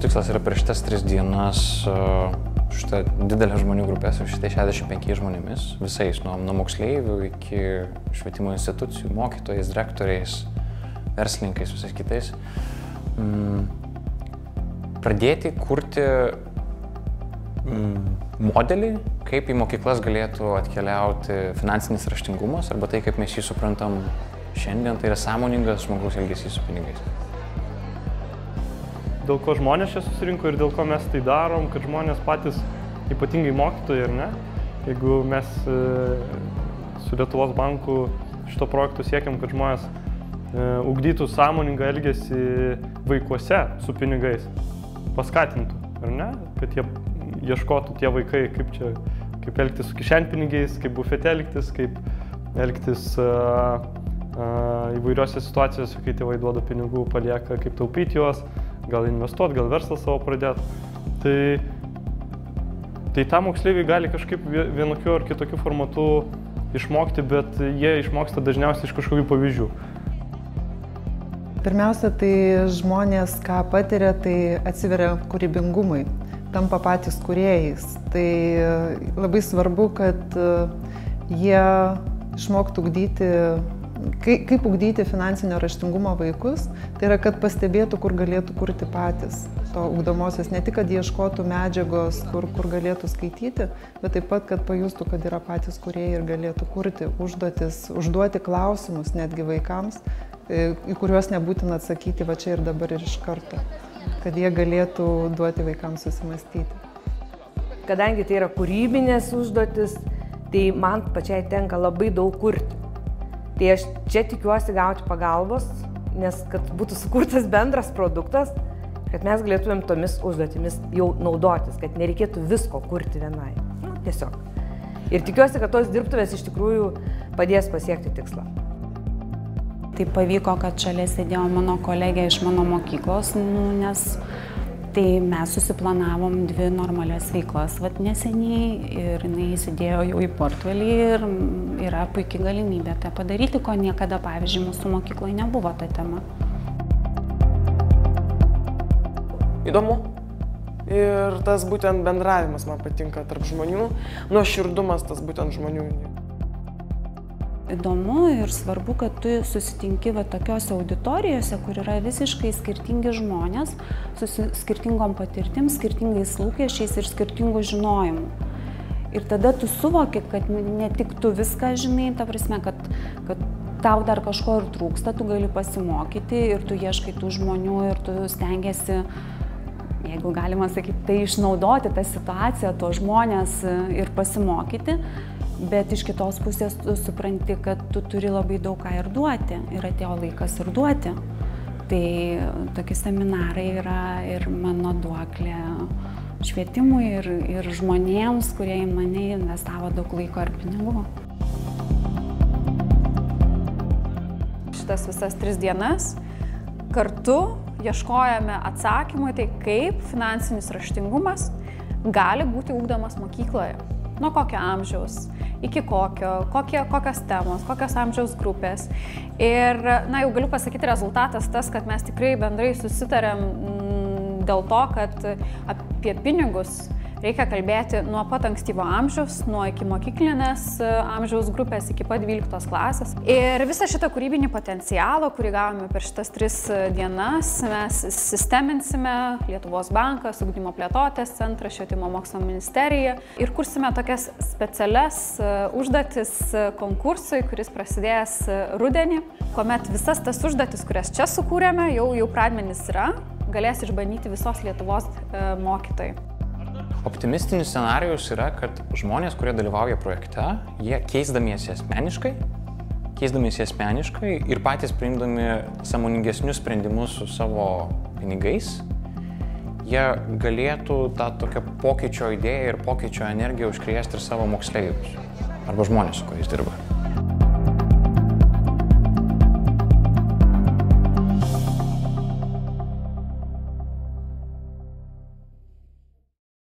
tikslas yra per šitas 3 dienas šitą didelę žmonių grupę su šitais 65 žmonėmis, visais, nuo moksleivių iki švietimo institucijų, mokytojais, direktoriais, verslininkais, visais kitais, pradėti kurti modelį, kaip į mokyklas galėtų atkeliauti finansinis raštingumas arba tai, kaip mes jį suprantam šiandien, tai yra sąmoningas žmogaus elgesys su pinigais. Dėl ko žmonės čia susirinko ir dėl ko mes tai darom, kad žmonės patys, ypatingai mokytojai, ar ne? Jeigu mes su Lietuvos banku šito projektu siekiam, kad žmonės ugdytų sąmoningą elgesį vaikuose su pinigais, paskatintų, ar ne? Kad jie ieškotų tie vaikai, kaip elgtis su kišenpinigiais, kaip bufete elgtis, kaip elgtis įvairiose situacijose, kai tėvai duoda pinigų, palieka, kaip taupyti juos, gal investuoti, gal verslą savo pradėti. Tai tą moksleiviai gali kažkaip vienokiu ar kitokiu formatu išmokti, bet jie išmoksta dažniausiai iš kažkokių pavyzdžių. Pirmiausia, tai žmonės, ką patiria, tai atsiveria kūrybingumui, tampa patys kūrėjais. Tai labai svarbu, kad jie išmoktų ugdyti, kaip ugdyti finansinio raštingumo vaikus, tai yra, kad pastebėtų, kur galėtų kurti patys to ugdomosios, ne tik, kad ieškotų medžiagos, kur galėtų skaityti, bet taip pat, kad pajustų, kad yra patys kūrėjai ir galėtų kurti užduotis, užduoti klausimus netgi vaikams, į kuriuos nebūtina atsakyti va čia ir dabar ir iš karto, kad jie galėtų duoti vaikams susimastyti. Kadangi tai yra kūrybinės užduotis, tai man pačiai tenka labai daug kurti. Tai aš čia tikiuosi gauti pagalbos, nes kad būtų sukurtas bendras produktas, kad mes galėtumėm tomis užduotimis jau naudotis, kad nereikėtų visko kurti vienai. Tiesiog. Ir tikiuosi, kad tos dirbtuvės iš tikrųjų padės pasiekti tikslą. Tai pavyko, kad šalia sėdėjo mano kolegė iš mano mokyklos, nes tai mes susiplanavom 2 normalias veiklas neseniai ir jinai įsidėjo jau į portfelį ir yra puikia galimybė tą padaryti, ko niekada, pavyzdžiui, mūsų mokykloje nebuvo ta tema. Įdomu. Ir tas būtent bendravimas man patinka tarp žmonių, nuoširdumas tas būtent žmonių. Įdomu ir svarbu, kad tu susitinki tokiose auditorijose, kur yra visiškai skirtingi žmonės, su skirtingom patirtim, skirtingais lūkesčiais ir skirtingų žinojimų. Ir tada tu suvoki, kad ne tik tu viską žinai, ta prasme, kad tau dar kažko ir trūksta, tu gali pasimokyti ir tu ieškai tų žmonių ir tu stengiasi, jeigu galima sakyti, tai išnaudoti tą situaciją, tuos žmonės ir pasimokyti. Bet iš kitos pusės tu supranti, kad tu turi labai daug ką ir duoti, ir atėjo laikas ir duoti. Tai tokie seminarai yra ir mano duoklė švietimui ir žmonėms, kurie į mane investavo daug laiko ir pinigų. Šitas visas 3 dienas kartu ieškojame atsakymų į tai, kaip finansinis raštingumas gali būti ugdomas mokykloje. Nuo kokio amžiaus, iki kokios temos, kokios amžiaus grupės. Ir, jau galiu pasakyti, rezultatas tas, kad mes tikrai bendrai susitarėm dėl to, kad apie pinigus reikia kalbėti nuo pat ankstyvo amžiaus, nuo iki mokyklinės amžiaus grupės, iki pat 12 klasės. Ir visą šitą kūrybinį potencialą, kurį gavome per šitas 3 dienas, mes sisteminsime Lietuvos bankas, Ugdymo plėtotės centras, Švietimo mokslo ministerija ir kursime tokias specialias užduotis konkursui, kuris prasidės rudenį, kuomet visas tas užduotis, kurias čia sukūrėme, jau pradmenys yra, galės išbandyti visos Lietuvos mokytojai. Optimistinis scenarijus yra, kad žmonės, kurie dalyvauja projekte, jie keisdamiesi asmeniškai ir patys priimdami sąmoningesnius sprendimus su savo pinigais, jie galėtų tą tokią pokyčio idėją ir pokyčio energiją užkrėsti ir savo moksleivius arba žmonės, su kuriais dirba.